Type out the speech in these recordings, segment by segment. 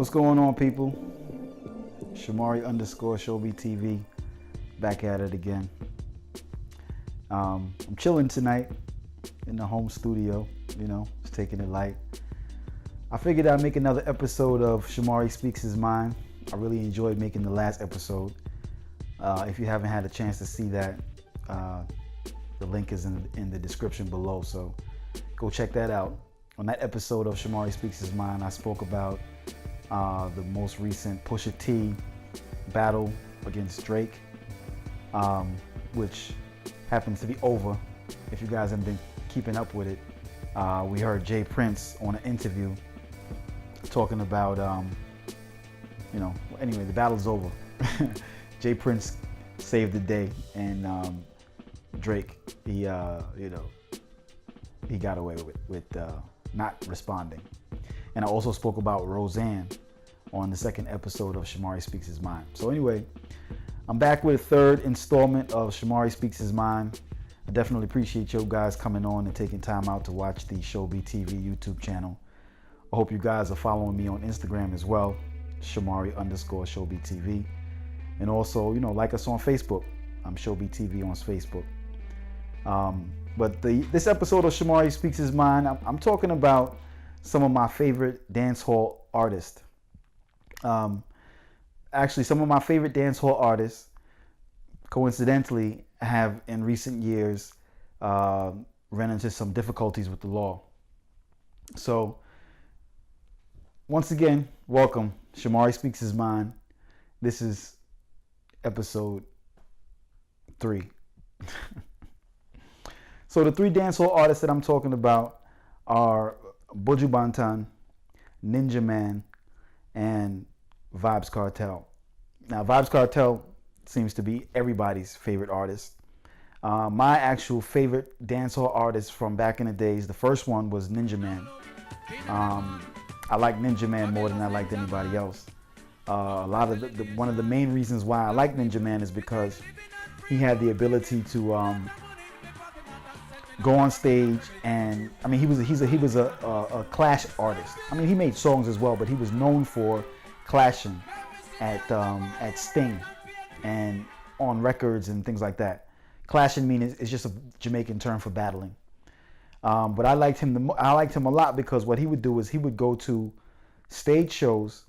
What's going on, people? Shomari _ Showbe TV, back at it again. I'm chilling tonight in the home studio, just taking it light. I figured I'd make another episode of Shomari Speaks His Mind. I really enjoyed making the last episode. If you haven't had a chance to see that, the link is in the description below, so go check that out. On that episode of Shomari Speaks His Mind, I spoke about the most recent Pusha T battle against Drake, which happens to be over. If you guys haven't been keeping up with it, we heard Jay Prince on an interview talking about, anyway, the battle's over. Jay Prince saved the day, and Drake, he got away with not responding. And I also spoke about Roseanne on the second episode of Shomari Speaks His Mind. So anyway, I'm back with a third installment of Shomari Speaks His Mind. I definitely appreciate you guys coming on and taking time out to watch the Showbe TV YouTube channel. I hope you guys are following me on Instagram as well, Shomari _ Showbe TV. And also, like us on Facebook. I'm Showbe TV on Facebook. But this episode of Shomari Speaks His Mind, I'm talking about some of my favorite dancehall artists. Actually, some of my favorite dancehall artists, coincidentally, have in recent years run into some difficulties with the law. So, once again, welcome. Shomari Speaks His Mind. This is episode 3. So the 3 dancehall artists that I'm talking about are Buju Banton, Ninjaman, and Vybz Kartel. Now, Vybz Kartel seems to be everybody's favorite artist. My actual favorite dancehall artist from back in the days, the first one was Ninjaman. I like Ninjaman more than I liked anybody else. One of the main reasons why I like Ninjaman is because he had the ability to go on stage, and he was a clash artist. He made songs as well, but he was known for clashing at Sting and on records and things like that. Clashing means it's just a Jamaican term for battling. But I liked him a lot because what he would do is he would go to stage shows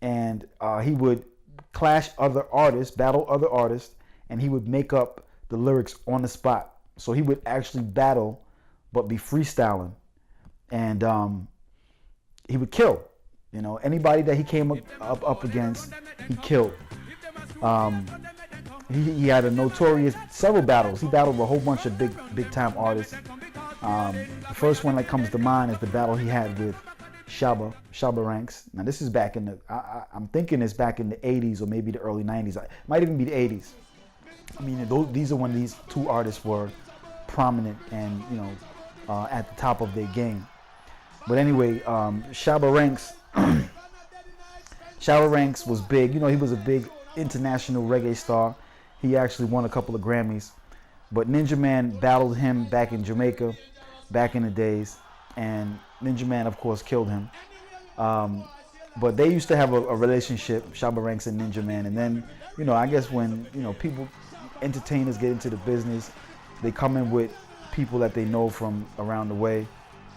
and he would clash other artists, battle other artists, and he would make up the lyrics on the spot. So he would actually battle, but be freestyling, and he would kill. Anybody that he came up against, he killed. He had several battles. He battled a whole bunch of big time artists. The first one that comes to mind is the battle he had with Shabba Ranks. Now this is back in I'm thinking it's back in the 80s or maybe the early 90s. It might even be the 80s. These are when these 2 artists were prominent and at the top of their game. But anyway, Shabba Ranks was big. He was a big international reggae star. He actually won a couple of Grammys. But Ninjaman battled him back in Jamaica, back in the days, and Ninjaman, of course, killed him. But they used to have a relationship, Shabba Ranks and Ninjaman. And then, I guess when entertainers get into the business, they come in with people that they know from around the way,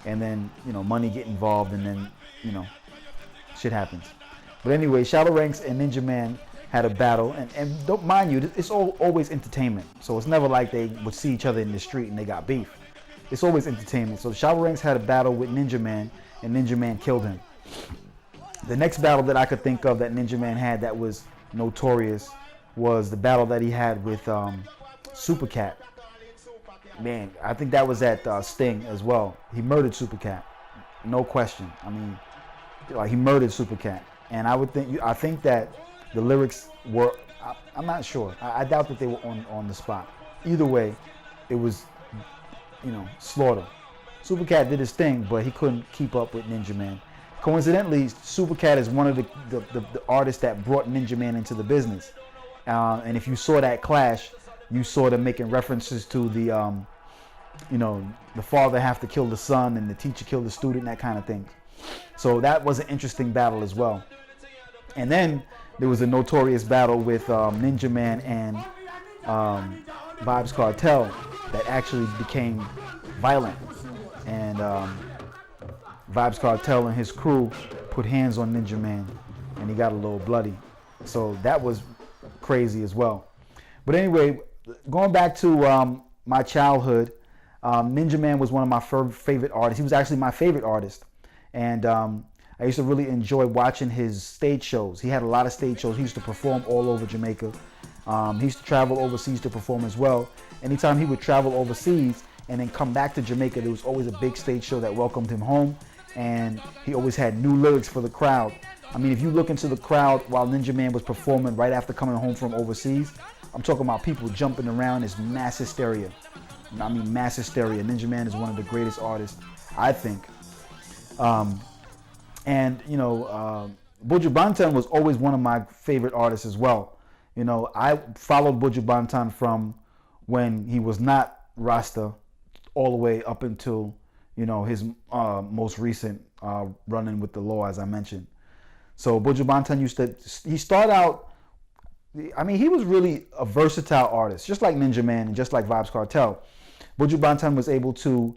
and then money get involved, and then shit happens. But anyway, Shabba Ranks and Ninjaman had a battle, and don't mind you, it's always entertainment. So it's never like they would see each other in the street and they got beef. It's always entertainment. So Shabba Ranks had a battle with Ninjaman, and Ninjaman killed him. The next battle that I could think of that Ninjaman had that was notorious was the battle that he had with Supercat. Man, I think that was at Sting as well. He murdered Supercat, no question. He murdered Supercat, and I think that the lyrics were. I'm not sure. I doubt that they were on the spot. Either way, it was, slaughter. Supercat did his thing, but he couldn't keep up with Ninjaman. Coincidentally, Supercat is one of the artists that brought Ninjaman into the business. And if you saw that clash, you saw them making references to the father have to kill the son and the teacher kill the student, that kind of thing. So that was an interesting battle as well. And then there was a notorious battle with Ninjaman and Vybz Kartel that actually became violent. And Vybz Kartel and his crew put hands on Ninjaman, and he got a little bloody. So that was crazy as well. But anyway, going back to my childhood, Ninjaman was one of my favorite artists. He was actually my favorite artist. And I used to really enjoy watching his stage shows. He had a lot of stage shows. He used to perform all over Jamaica. He used to travel overseas to perform as well. Anytime he would travel overseas and then come back to Jamaica, there was always a big stage show that welcomed him home. And he always had new lyrics for the crowd. I mean, if you look into the crowd while Ninjaman was performing right after coming home from overseas, I'm talking about people jumping around. It's mass hysteria. I mean, mass hysteria. Ninjaman is one of the greatest artists, I think. And, you know, Buju Banton was always one of my favorite artists as well. You know, I followed Buju Banton from when he was not Rasta all the way up until, you know, his most recent run-in with the law, as I mentioned. So Buju Banton he started out, I mean, he was really a versatile artist, just like Ninjaman and just like Vybz Kartel. Buju Banton was able to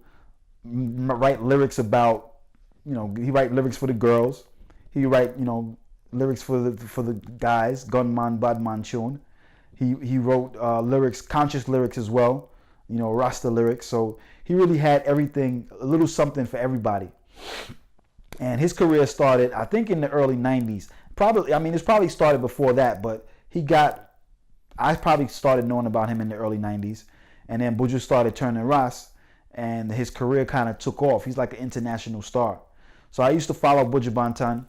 write lyrics about, you know, he write lyrics for the girls. He write, you know, lyrics for the guys, gunman, badman tune. He wrote lyrics, conscious lyrics as well, you know, Rasta lyrics. So he really had everything, a little something for everybody. And his career started, I think, in the early 90s. Probably, I mean, it's probably started before that, but I probably started knowing about him in the early 90s. And then Buju started turning Ras, and his career kind of took off. He's like an international star. So I used to follow Buju Banton.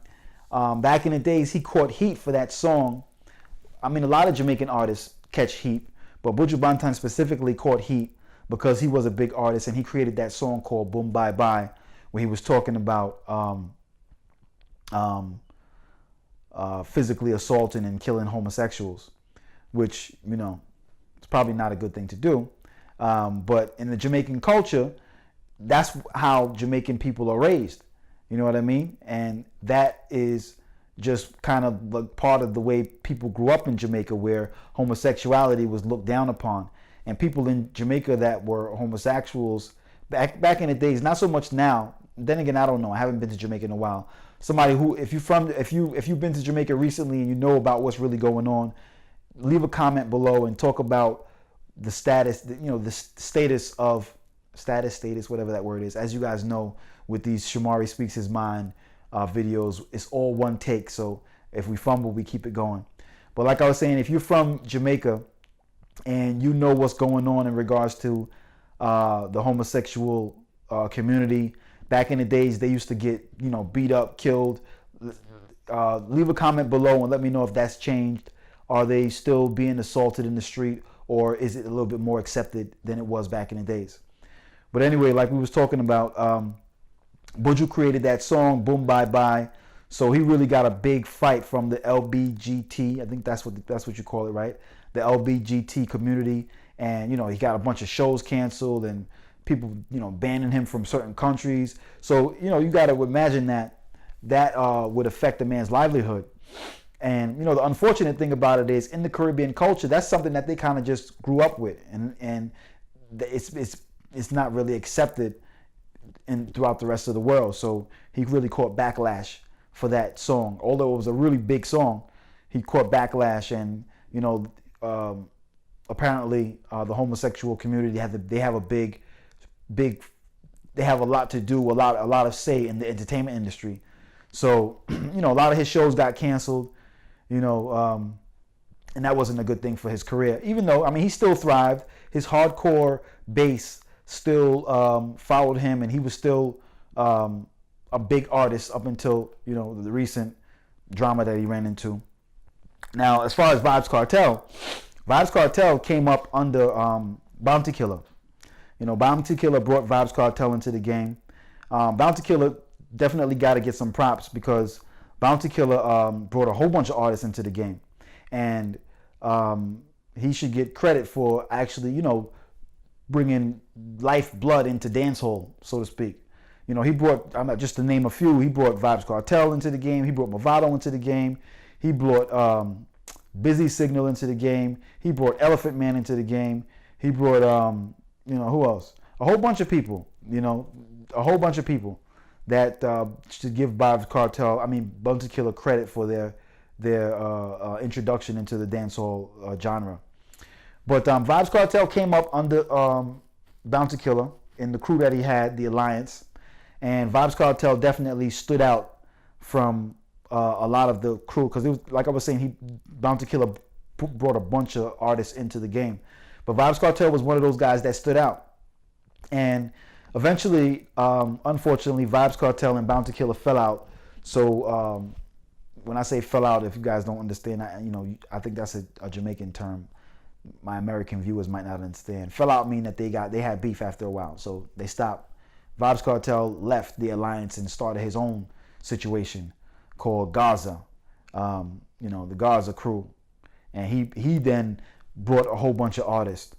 Back in the days, he caught heat for that song. I mean, a lot of Jamaican artists catch heat, but Buju Banton specifically caught heat because he was a big artist, and he created that song called Boom Bye Bye, where he was talking about physically assaulting and killing homosexuals, which, you know, it's probably not a good thing to do. But in the Jamaican culture, that's how Jamaican people are raised. You know what I mean? And that is just kind of like part of the way people grew up in Jamaica, where homosexuality was looked down upon. And people in Jamaica that were homosexuals back in the days, not so much now. Then again, I don't know. I haven't been to Jamaica in a while. Somebody who, if you've been to Jamaica recently and you know about what's really going on, leave a comment below and talk about the status, you know, the status, whatever that word is. As you guys know, with these Shomari Speaks His Mind videos, it's all one take. So if we fumble, we keep it going. But like I was saying, if you're from Jamaica and you know what's going on in regards to the homosexual community, back in the days, they used to get, you know, beat up, killed. Leave a comment below and let me know if that's changed. Are they still being assaulted in the street, or is it a little bit more accepted than it was back in the days? But anyway, like we was talking about, Buju created that song, Boom Bye Bye. So he really got a big fight from the LBGT. I think that's what you call it, right? The LBGT community. And, you know, he got a bunch of shows canceled and people, you know, banning him from certain countries. So, you know, you got to imagine that would affect a man's livelihood. And, you know, the unfortunate thing about it is, in the Caribbean culture, that's something that they kind of just grew up with. And it's not really accepted throughout the rest of the world. So he really caught backlash for that song. Although it was a really big song, he caught backlash. And, you know, apparently the homosexual community they have a lot to do, a lot of say in the entertainment industry. So, you know, a lot of his shows got canceled, you know, and that wasn't a good thing for his career. Even though, I mean, he still thrived. His hardcore base still followed him, and he was still a big artist up until, you know, the recent drama that he ran into. Now, as far as Vybz Kartel came up under Bounty Killer. You know, Bounty Killer brought Vybz Kartel into the game. Bounty Killer definitely got to get some props, because Bounty Killer brought a whole bunch of artists into the game. And he should get credit for actually, you know, bringing lifeblood into dancehall, so to speak. You know, he brought, just to name a few, he brought Vybz Kartel into the game. He brought Mavado into the game. He brought Busy Signal into the game. He brought Elephant Man into the game. He brought, who else? A whole bunch of people, that should give Vybz Kartel, Bunty Killer credit for their introduction into the dancehall genre. But Vybz Kartel came up under Bounty Killer in the crew that he had, the Alliance, and Vybz Kartel definitely stood out from a lot of the crew, because it was, like I was saying, Bounty Killer brought a bunch of artists into the game, but Vybz Kartel was one of those guys that stood out. And eventually, unfortunately, Vybz Kartel and Bounty Killer fell out. So when I say fell out, if you guys don't understand, I think that's a Jamaican term. My American viewers might not understand. Fell out mean that they had beef after a while, so they stopped. Vybz Kartel left the Alliance and started his own situation called Gaza, the Gaza crew, and he then brought a whole bunch of artists.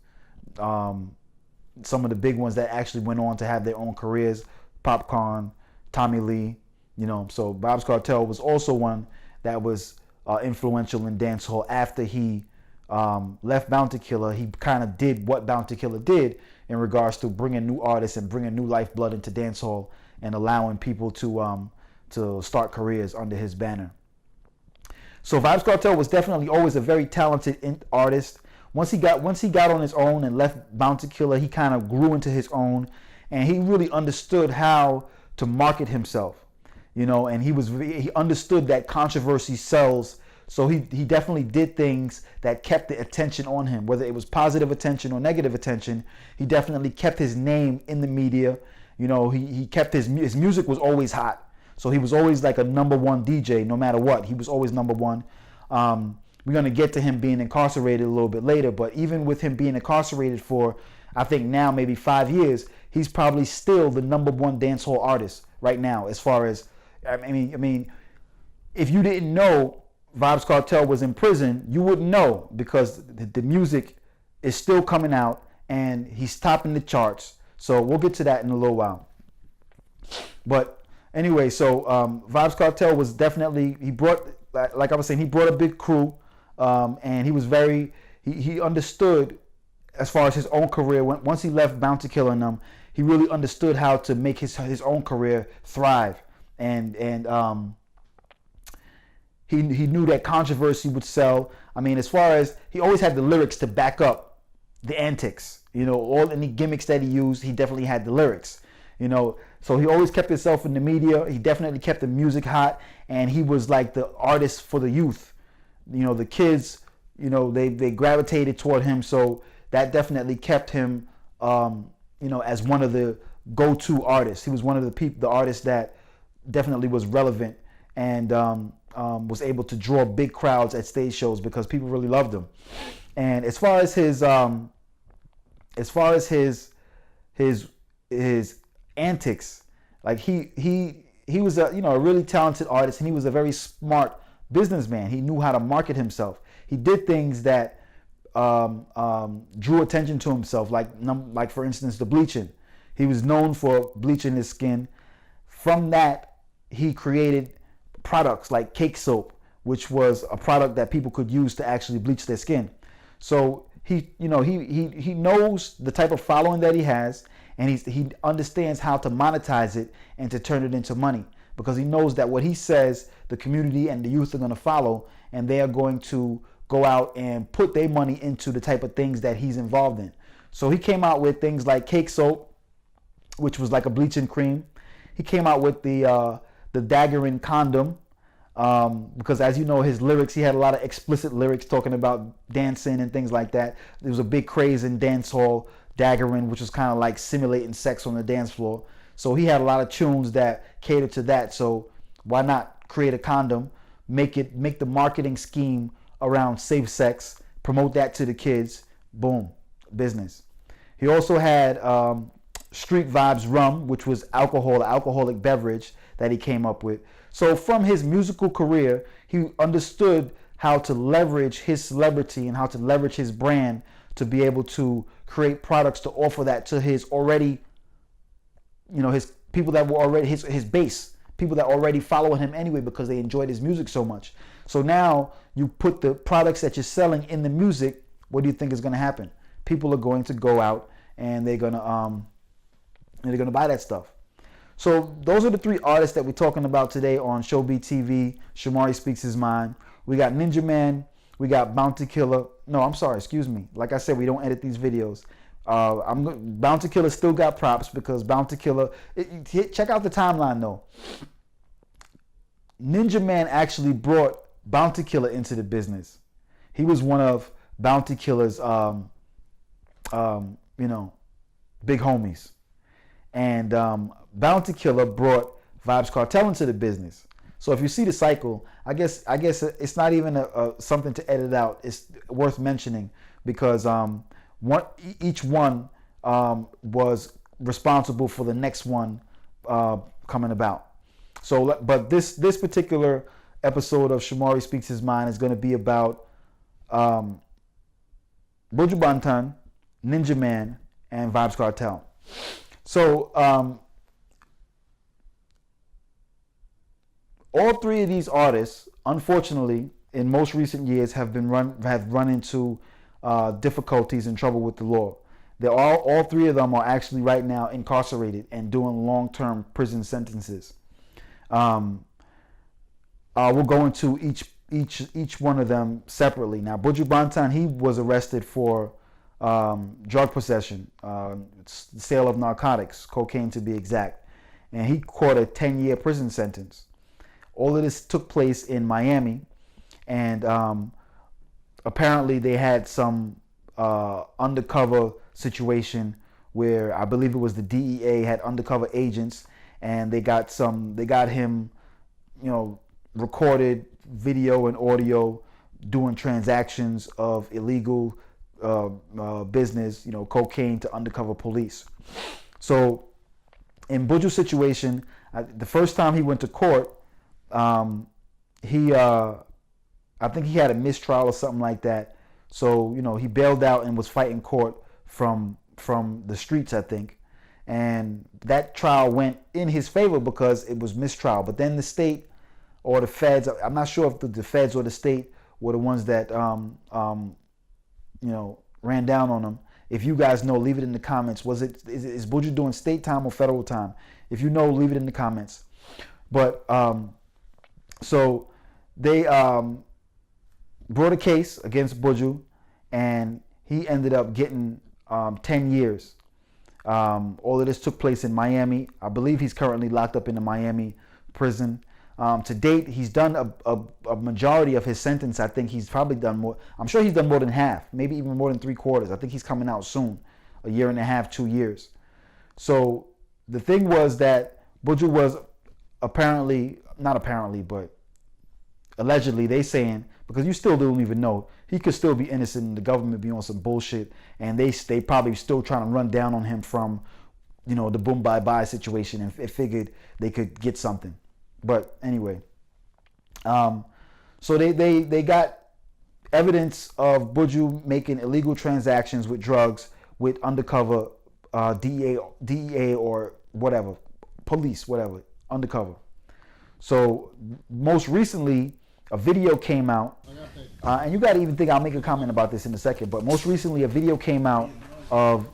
Some of the big ones that actually went on to have their own careers: Popcorn, Tommy Lee. So Vybz Kartel was also one that was influential in dancehall. After he left Bounty Killer, he kind of did what Bounty Killer did in regards to bringing new artists and bringing new lifeblood into dancehall and allowing people to start careers under his banner. So Vybz Kartel was definitely always a very talented artist. Once he got on his own and left Bounty Killer, he kind of grew into his own, and he really understood how to market himself, and he understood that controversy sells. So he definitely did things that kept the attention on him, whether it was positive attention or negative attention. He definitely kept his name in the media. He kept his music was always hot. So he was always like a #1 DJ, no matter what. He was always #1. We're going to get to him being incarcerated a little bit later, but even with him being incarcerated for, I think now maybe 5 years, he's probably still the #1 dancehall artist right now. As far as, if you didn't know Vybz Kartel was in prison, you wouldn't know, because the music is still coming out and he's topping the charts. So we'll get to that in a little while. But anyway, so Vybz Kartel was definitely, he brought, like I was saying, he brought a big crew, and he understood, as far as his own career, once he left Bounty Killer and them, he really understood how to make his own career thrive. And he knew that controversy would sell. As far as, he always had the lyrics to back up the antics. Any gimmicks that he used, he definitely had the lyrics. So he always kept himself in the media. He definitely kept the music hot, and he was like the artist for the youth. The kids, they gravitated toward him. So that definitely kept him, as one of the go-to artists. He was one of the artists that definitely was relevant and was able to draw big crowds at stage shows because people really loved him. And as far as his antics, like he was a really talented artist, and he was a very smart businessman. He knew how to market himself. He did things that drew attention to himself, like for instance the bleaching. He was known for bleaching his skin. From that, he created products like cake soap, which was a product that people could use to actually bleach their skin. So he knows the type of following that he has, and he understands how to monetize it and to turn it into money, because he knows that what he says, the community and the youth are going to follow, and they are going to go out and put their money into the type of things that he's involved in. So he came out with things like cake soap, which was like a bleaching cream. He came out with the daggering condom, because as you know, his lyrics, he had a lot of explicit lyrics talking about dancing and things like that. There was a big craze in dancehall, daggering, which was kind of like simulating sex on the dance floor. So he had a lot of tunes that catered to that. So why not create a condom, make the marketing scheme around safe sex, promote that to the kids, boom, business. He also had Street Vibes Rum, which was alcoholic beverage that he came up with. So from his musical career, he understood how to leverage his celebrity and how to leverage his brand to be able to create products to offer that to his already, his people that were already his base, people that already following him anyway because they enjoyed his music so much. So now you put the products that you're selling in the music. What do you think is going to happen? People are going to go out and they're going to buy that stuff. So those are the three artists that we're talking about today on Showbeat TV. Shomari Speaks His Mind. We got Ninjaman. We got Bounty Killer. No, I'm sorry. Excuse me. Like I said, we don't edit these videos. Bounty Killer still got props because Bounty Killer. Check out the timeline though. Ninjaman actually brought Bounty Killer into the business. He was one of Bounty Killer's, big homies. And Bounty Killer brought Vybz Kartel into the business. So if you see the cycle, I guess it's not even something to edit out. It's worth mentioning because each one was responsible for the next one coming about. So, but this particular episode of Shomari Speaks His Mind is going to be about Buju Banton, Ninjaman, and Vybz Kartel. So, all three of these artists, unfortunately, in most recent years, have run into difficulties and trouble with the law. All three of them are actually right now incarcerated and doing long-term prison sentences. We'll go into each one of them separately. Now, Buju Banton, he was arrested for drug possession, sale of narcotics, cocaine to be exact, and he caught a 10-year prison sentence. All of this took place in Miami, and apparently they had some undercover situation where I believe it was the DEA had undercover agents, and they got him, recorded video and audio doing transactions of illegal business, cocaine to undercover police. So in Buju's situation, the first time he went to court, I think he had a mistrial or something like that. So, he bailed out and was fighting court from the streets, I think. And that trial went in his favor because it was mistrial. But then the state or the feds, I'm not sure if the feds or the state were the ones that, ran down on him. If you guys know, leave it in the comments. Is Buju doing state time or federal time? If you know, leave it in the comments. But so they brought a case against Buju, and he ended up getting 10 years. All of this took place in Miami. I believe he's currently locked up in the Miami prison. To date, he's done a majority of his sentence. I think he's probably done more. I'm sure he's done more than half, maybe even more than 3/4. I think he's coming out soon, a year and a half, 2 years. So the thing was that Buju was but allegedly, they saying, because you still don't even know, he could still be innocent and the government be on some bullshit, and they probably still trying to run down on him from, the boom bye bye situation, and figured they could get something. But anyway, so they got evidence of Buju making illegal transactions with drugs with undercover DEA or whatever, police, whatever, undercover. So most recently, a video came out, and you got to even think I'll make a comment about this in a second. But most recently, a video came out of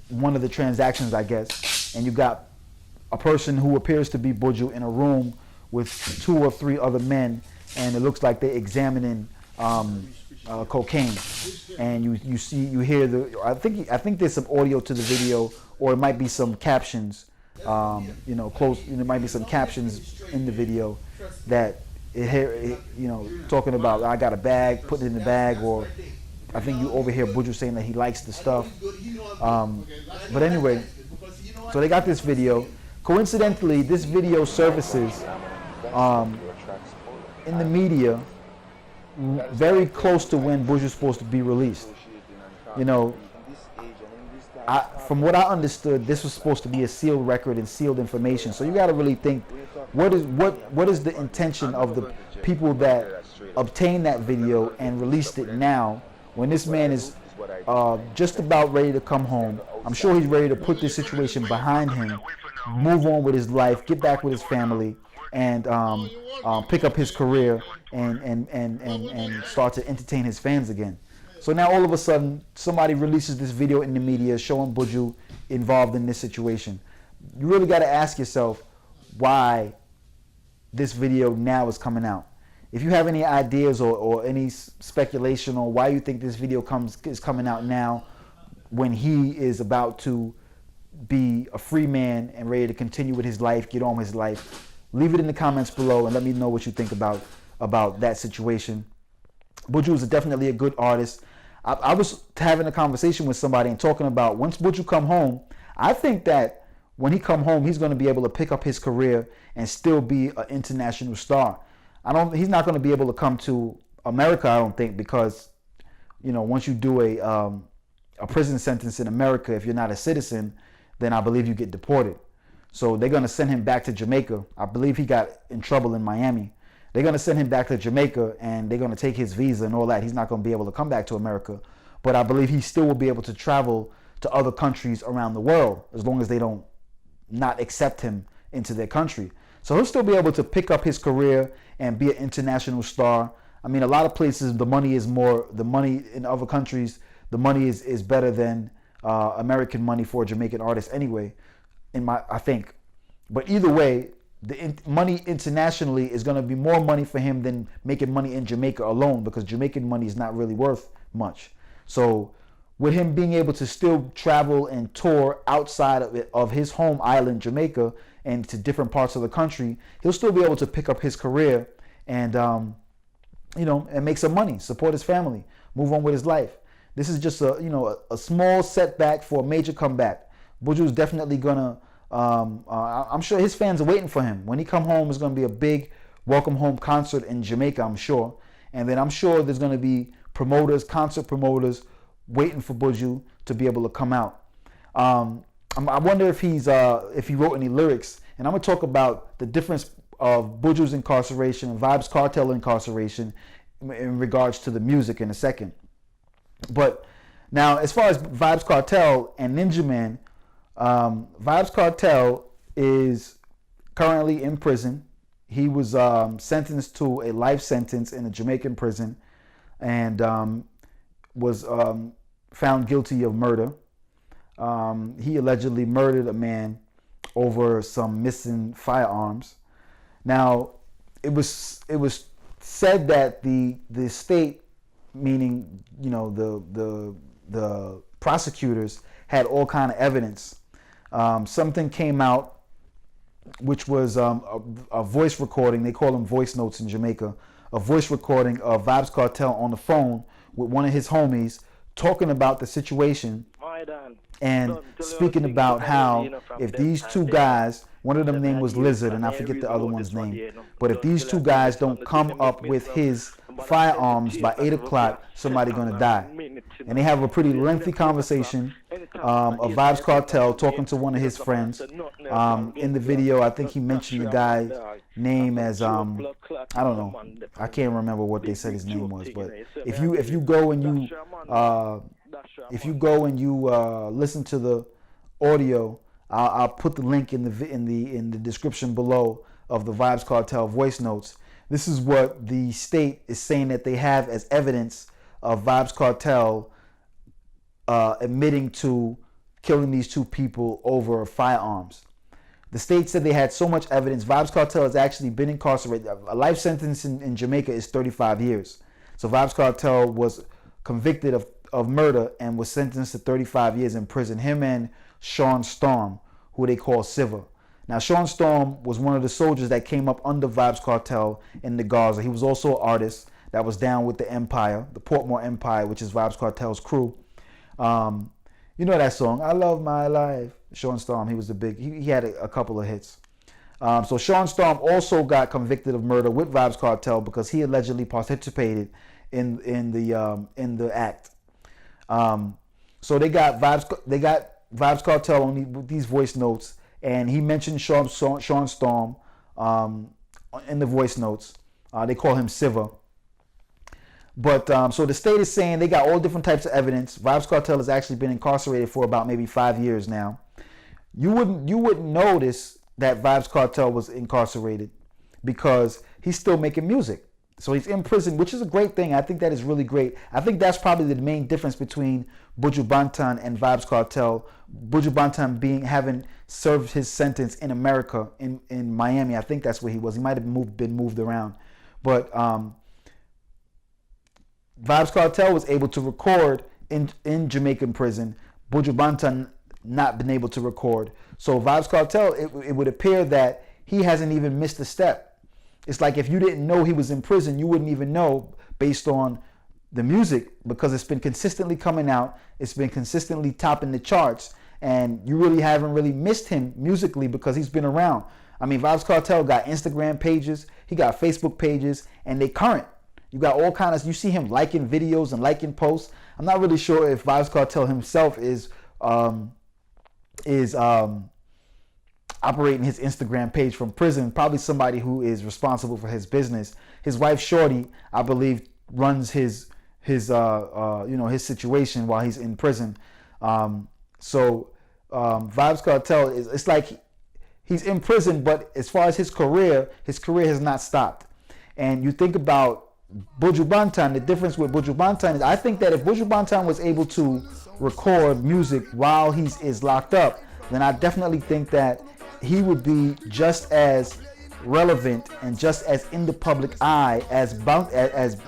one of the transactions, I guess, and you got a person who appears to be Buju in a room with 2 or 3 other men, and it looks like they're examining cocaine. And you hear I think there's some audio to the video, or it might be some captions. There might be some captions in the video that talking about, I got a bag, put it in the bag, or I think you overhear Buju saying that he likes the stuff. But anyway, so they got this video. Coincidentally, this video surfaces in the media very close to when Buju's supposed to be released. From what I understood, this was supposed to be a sealed record and sealed information. So you got to really think, what is the intention of the people that obtained that video and released it now, when this man is just about ready to come home? I'm sure he's ready to put this situation behind him, move on with his life, get back with his family, and pick up his career and start to entertain his fans again. So now all of a sudden, somebody releases this video in the media showing Buju involved in this situation. You really got to ask yourself why this video now is coming out. If you have any ideas or any speculation on why you think this video is coming out now, when he is about to be a free man and ready to continue with his life, get on with his life, leave it in the comments below and let me know what you think about that situation. Buju is definitely a good artist. I was having a conversation with somebody and talking about once Buju come home, I think that when he come home, he's going to be able to pick up his career and still be an international star. He's not going to be able to come to America, I don't think, because, you know, once you do a prison sentence in America, if you're not a citizen, then I believe you get deported. So they're going to send him back to Jamaica. I believe he got in trouble in Miami. They're going to send him back to Jamaica and they're going to take his visa and all that. He's not going to be able to come back to America. But I believe he still will be able to travel to other countries around the world as long as they don't not accept him into their country. So he'll still be able to pick up his career and be an international star. I mean, a lot of places, the money in other countries, the money is better than American money for a Jamaican artist anyway, I think. But either way, money internationally is going to be more money for him than making money in Jamaica alone, because Jamaican money is not really worth much. So with him being able to still travel and tour outside of his home island, Jamaica, and to different parts of the country, he'll still be able to pick up his career and, you know, and make some money, support his family, move on with his life. This is just a small setback for a major comeback. Buju is definitely gonna, I'm sure his fans are waiting for him. When he come home, it's gonna be a big welcome home concert in Jamaica, I'm sure. And then I'm sure there's gonna be promoters, concert promoters, waiting for Buju to be able to come out. I wonder if he wrote any lyrics, and I'm gonna talk about the difference of Buju's incarceration and Vybz Kartel incarceration in regards to the music in a second. But now, as far as Vybz Kartel and Ninjaman, Vybz Kartel is currently in prison. He was sentenced to a life sentence in a Jamaican prison and was found guilty of murder. He allegedly murdered a man over some missing firearms. Now, it was said that the state, meaning, you know, the prosecutors, had all kind of evidence. Something came out, which was a voice recording. They call them voice notes in Jamaica. A voice recording of Vybz Kartel on the phone with one of his homies talking about the situation and speaking about how if these two guys, one of them name was Lizard and I forget the other one's name, but if these two guys don't come up with his firearms by 8 o'clock, somebody gonna die. And they have a pretty lengthy conversation of Vybz Kartel talking to one of his friends. In the video, I think he mentioned the guy's name as I don't know, I can't remember what they said his name was, but if you go and you listen to the audio, I'll put the link in the description below of the Vybz Kartel voice notes. This is what the state is saying that they have as evidence of Vybz Kartel admitting to killing these two people over firearms. The state said they had so much evidence. Vybz Kartel has actually been incarcerated. A life sentence in Jamaica is 35 years. So Vybz Kartel was convicted of murder and was sentenced to 35 years in prison. Him and Sean Storm, who they call Siva. Now, Sean Storm was one of the soldiers that came up under Vybz Kartel in the Gaza. He was also an artist that was down with the Empire, the Portmore Empire, which is Vybz Kartel's crew. You know that song, I Love My Life. Sean Storm, he was the big, he had a couple of hits. So Sean Storm also got convicted of murder with Vybz Kartel because he allegedly participated in the act. So they got Vybz Kartel on these voice notes, and he mentioned Sean Storm in the voice notes. They call him Siva. But so the state is saying they got all different types of evidence. Vybz Kartel has actually been incarcerated for about maybe 5 years now. You wouldn't notice that Vybz Kartel was incarcerated because he's still making music. So he's in prison, which is a great thing. I think that is really great. I think that's probably the main difference between Buju Banton and Vybz Kartel. Buju Banton having served his sentence in America, in Miami. I think that's where he was. He might have been moved around. But Vybz Kartel was able to record in Jamaican prison. Buju Banton not been able to record. So Vybz Kartel, it would appear that he hasn't even missed a step. It's like if you didn't know he was in prison, you wouldn't even know based on the music, because it's been consistently coming out. It's been consistently topping the charts, and you really haven't really missed him musically because he's been around. I mean, Vybz Kartel got Instagram pages, he got Facebook pages, and they current. You got all kinds of, you see him liking videos and liking posts. I'm not really sure if Vybz Kartel himself is operating his Instagram page from prison. Probably somebody who is responsible for his business. His wife Shorty, I believe, runs his situation while he's in prison. So Vybz Kartel it's like he's in prison, but as far as his career has not stopped. And you think about Buju Banton, the difference with Buju Banton is, I think that if Buju Banton was able to record music while he is locked up, then I definitely think that he would be just as relevant and just as in the public eye as Vybz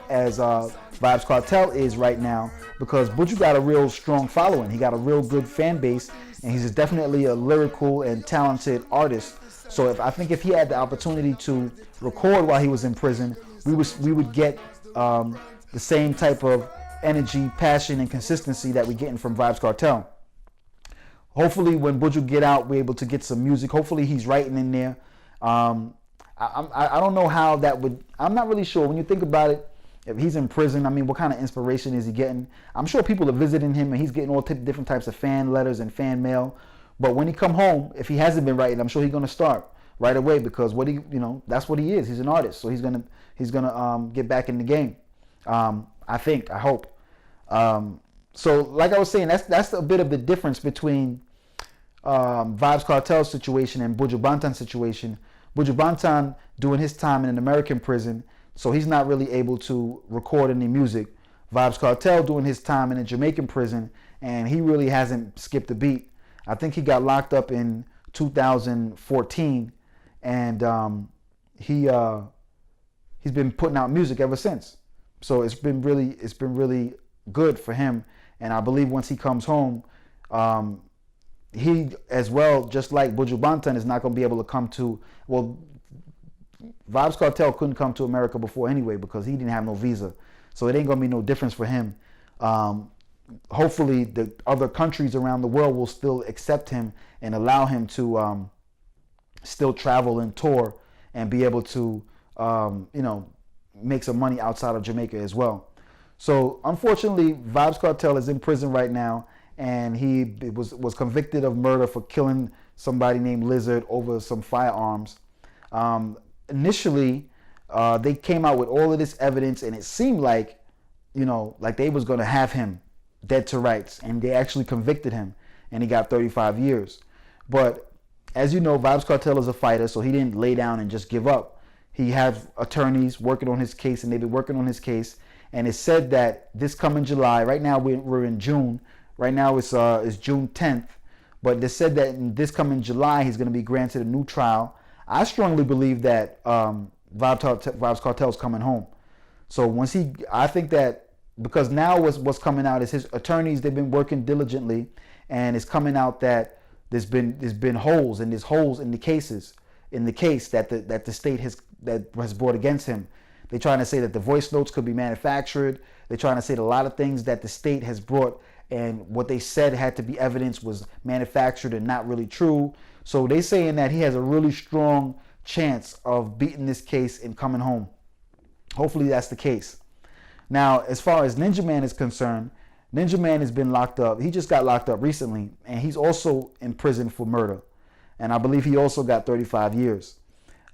Kartel is right now, because Buju got a real strong following. He got a real good fan base, and he's definitely a lyrical and talented artist. So I think if he had the opportunity to record while he was in prison, we would get the same type of energy, passion, and consistency that we're getting from Vybz Kartel. Hopefully when Buju get out, we're able to get some music. Hopefully he's writing in there. I don't know how that would, I'm not really sure. When you think about it, if he's in prison, I mean, what kind of inspiration is he getting? I'm sure people are visiting him and he's getting all different types of fan letters and fan mail. But when he come home, if he hasn't been writing, I'm sure he's going to start right away, because that's what he is. He's an artist. So he's going to get back in the game. I hope. So like I was saying, that's a bit of the difference between Vybz Kartel's situation and Buju Banton's situation. Buju Banton doing his time in an American prison, so he's not really able to record any music. Vybz Kartel doing his time in a Jamaican prison, and he really hasn't skipped a beat. I think he got locked up in 2014, and he's been putting out music ever since. So it's been really good for him. And I believe once he comes home, he as well, just like Buju Banton, is not going to be able to come to, well, Vybz Kartel couldn't come to America before anyway because he didn't have no visa. So it ain't going to be no difference for him. Hopefully the other countries around the world will still accept him and allow him to still travel and tour and be able to, make some money outside of Jamaica as well. So unfortunately, Vybz Kartel is in prison right now, and he was convicted of murder for killing somebody named Lizard over some firearms. Initially, they came out with all of this evidence, and it seemed like, like they was going to have him dead to rights, and they actually convicted him, and he got 35 years. But as you know, Vybz Kartel is a fighter, so he didn't lay down and just give up. He has attorneys working on his case, and they've been working on his case. And it's said that this coming July, right now we're in June. Right now it's June 10th. But they said that in this coming July, he's going to be granted a new trial. I strongly believe that Vybz Kartel's coming home. So I think that because now what's coming out is his attorneys, they've been working diligently, and it's coming out that there's been holes in the case that the state has brought against him. They're trying to say that the voice notes could be manufactured. They're trying to say that a lot of things that the state has brought and what they said had to be evidence was manufactured and not really true. So they're saying that he has a really strong chance of beating this case and coming home. Hopefully that's the case. Now, as far as Ninjaman is concerned, Ninjaman has been locked up. He just got locked up recently, and he's also in prison for murder. And I believe he also got 35 years.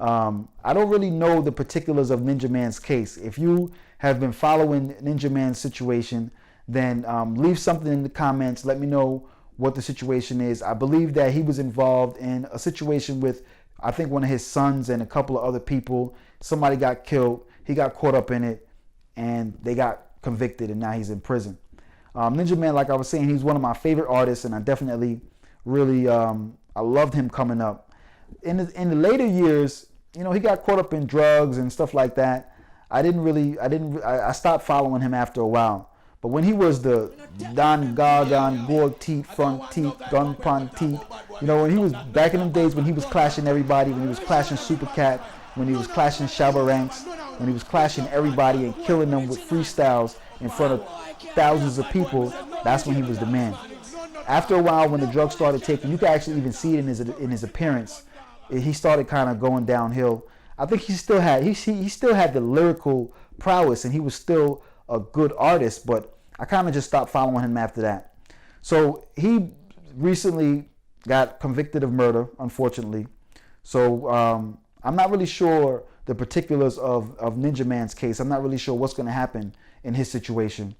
I don't really know the particulars of Ninjaman's case. If you have been following Ninjaman's situation, then leave something in the comments. Let me know what the situation is. I believe that he was involved in a situation with I think one of his sons and a couple of other people, somebody got killed. He got caught up in it, and they got convicted, and now he's in prison. Ninjaman, like I was saying, he's one of my favorite artists, and I definitely really I loved him coming up. In the later years, you know, he got caught up in drugs and stuff like that. I stopped following him after a while. But when he was the Don Gargan, Gorg Teeth, Front Teeth, Gun Pun Teeth, you know, when he was back in them days when he was clashing everybody, when he was clashing Super Cat, when he was clashing Shabba Ranks, when he was clashing everybody and killing them with freestyles in front of thousands of people, that's when he was the man. After a while, when the drugs started taking, you can actually even see it in his appearance. He started kind of going downhill. I think he still had the lyrical prowess, and he was still a good artist, but I kind of just stopped following him after that. So he recently got convicted of murder, unfortunately. So I'm not really sure the particulars of Ninjaman's case. I'm not really sure what's going to happen in his situation.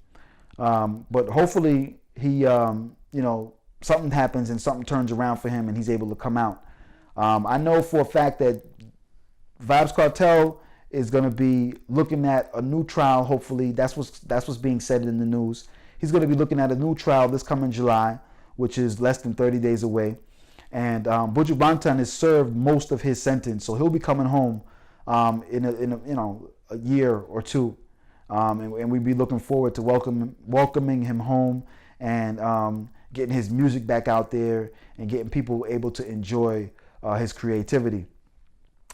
But hopefully he, you know, something happens and something turns around for him and he's able to come out. I know for a fact that Vybz Kartel is going to be looking at a new trial. Hopefully, that's what's being said in the news. He's going to be looking at a new trial this coming July, which is less than 30 days away. And Buju Banton has served most of his sentence, so he'll be coming home in a year or two, and we'd be looking forward to welcoming him home and getting his music back out there and getting people able to enjoy his creativity.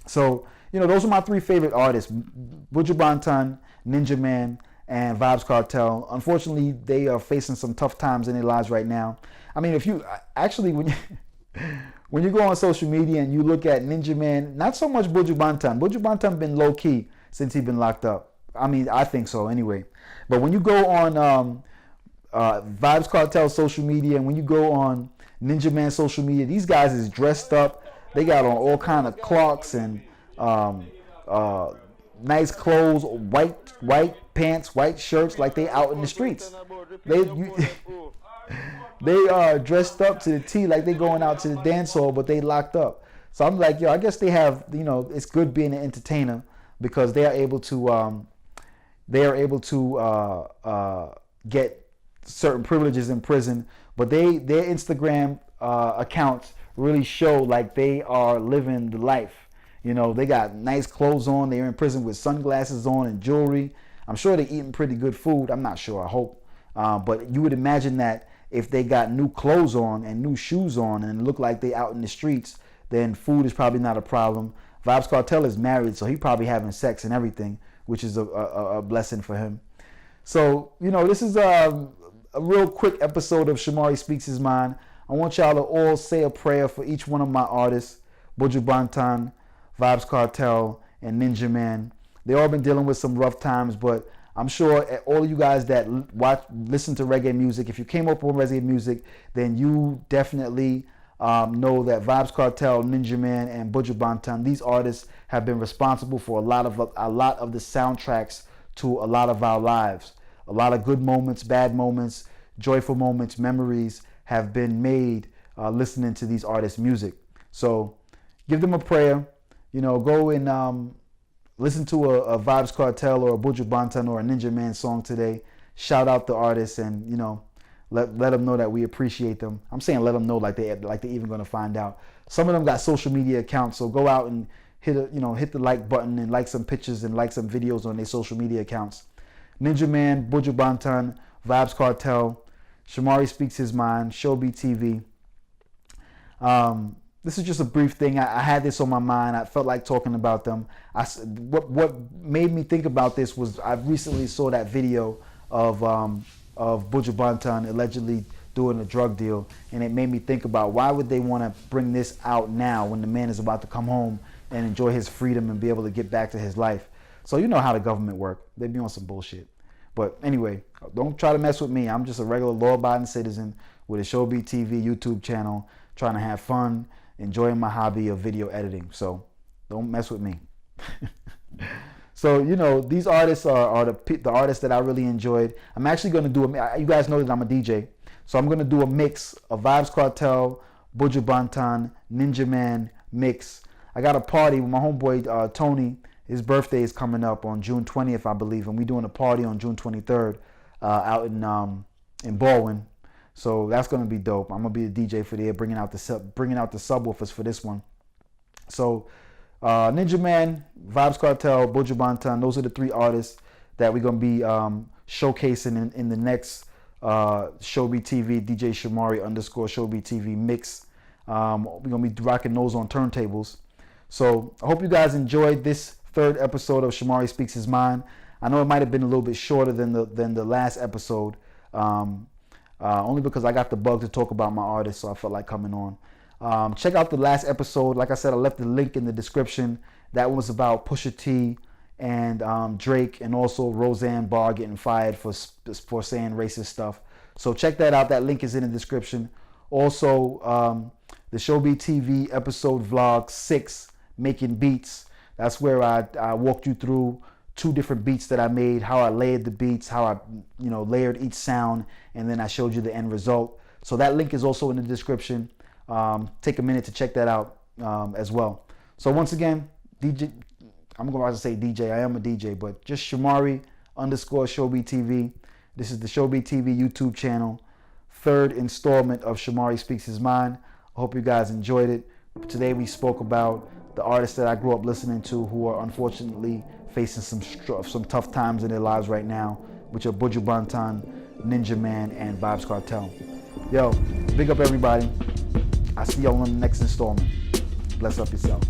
So, you know, those are my three favorite artists: Buju Banton, Ninjaman, and Vybz Kartel. Unfortunately, they are facing some tough times in their lives right now. I mean, if you actually, when you go on social media and you look at Ninjaman, not so much Buju Banton. Buju Banton been low key since he's been locked up. I mean, I think so anyway. But when you go on Vybz Kartel social media and when you go on Ninjaman social media, these guys is dressed up. They got on all kind of clocks and nice clothes, white pants, white shirts, like they out in the streets. They are dressed up to the T like they going out to the dance hall, but they locked up. So I'm like, yo, I guess they have, you know, it's good being an entertainer because they are able to get certain privileges in prison, but their Instagram accounts really show like they are living the life. You know, they got nice clothes on. They're in prison with sunglasses on and jewelry. I'm sure they're eating pretty good food. I'm not sure. I hope. But you would imagine that if they got new clothes on and new shoes on and look like they out in the streets, then food is probably not a problem. Vybz Kartel is married, so he probably having sex and everything, which is a blessing for him. So, you know, this is a real quick episode of Shomari Speaks His Mind. I want y'all to all say a prayer for each one of my artists, Buju Banton, Vybz Kartel, and Ninjaman. They all been dealing with some rough times, but I'm sure all of you guys that listen to reggae music, if you came up with reggae music, then you definitely know that Vybz Kartel, Ninjaman, and Buju Banton, these artists have been responsible for a lot of the soundtracks to a lot of our lives. A lot of good moments, bad moments, joyful moments, memories have been made listening to these artists' music. So give them a prayer. You know, go and listen to a Vybz Kartel or a Buju Banton or a Ninjaman song today. Shout out the artists and, you know, let them know that we appreciate them. I'm saying let them know like they're even going to find out. Some of them got social media accounts, so go out and hit the like button and like some pictures and like some videos on their social media accounts. Ninjaman, Buju Banton, Vybz Kartel, Shomari Speaks His Mind, Showbeat TV. This is just a brief thing. I had this on my mind. I felt like talking about them. What made me think about this was I recently saw that video of Buju Banton allegedly doing a drug deal, and it made me think about why would they want to bring this out now when the man is about to come home and enjoy his freedom and be able to get back to his life. So you know how the government work. They be on some bullshit. But anyway, don't try to mess with me. I'm just a regular law-abiding citizen with a Showbeat TV YouTube channel, trying to have fun, enjoying my hobby of video editing. So don't mess with me. So, you know, these artists are the artists that I really enjoyed. I'm actually going to do you guys know that I'm a DJ. So I'm going to do a mix of Vybz Kartel, Buju Banton, Ninjaman mix. I got a party with my homeboy Tony. His birthday is coming up on June 20th, I believe, and we're doing a party on June 23rd out in Baldwin. So that's gonna be dope. I'm gonna be the DJ for the year, bringing out the subwoofers for this one. So Ninjaman, Vybz Kartel, Buju Banton, those are the 3 artists that we're gonna be showcasing in the next Showbeat TV, DJ Shomari _Showbeat TV mix. We're gonna be rocking those on turntables. So I hope you guys enjoyed this 3rd episode of Shomari Speaks His Mind. I know it might have been a little bit shorter than the last episode, only because I got the bug to talk about my artist, so I felt like coming on. Check out the last episode. Like I said, I left the link in the description. That was about Pusha T and Drake, and also Roseanne Barr getting fired for saying racist stuff. So check that out. That link is in the description. Also, the Showbeat TV episode vlog 6, Making Beats. That's where I walked you through 2 different beats that I made, how I layered the beats, how I layered each sound, and then I showed you the end result. So that link is also in the description. Take a minute to check that out as well. So once again, DJ, I'm going to say DJ, I am a DJ, but just Shomari _Showbeat TV. This is the Showbeat TV YouTube channel, 3rd installment of Shomari Speaks His Mind. I hope you guys enjoyed it. Today we spoke about the artists that I grew up listening to who are unfortunately facing some tough times in their lives right now, which are Buju Banton, Ninjaman, and Vybz Kartel. Yo, big up everybody. I'll see y'all on the next installment. Bless up yourself.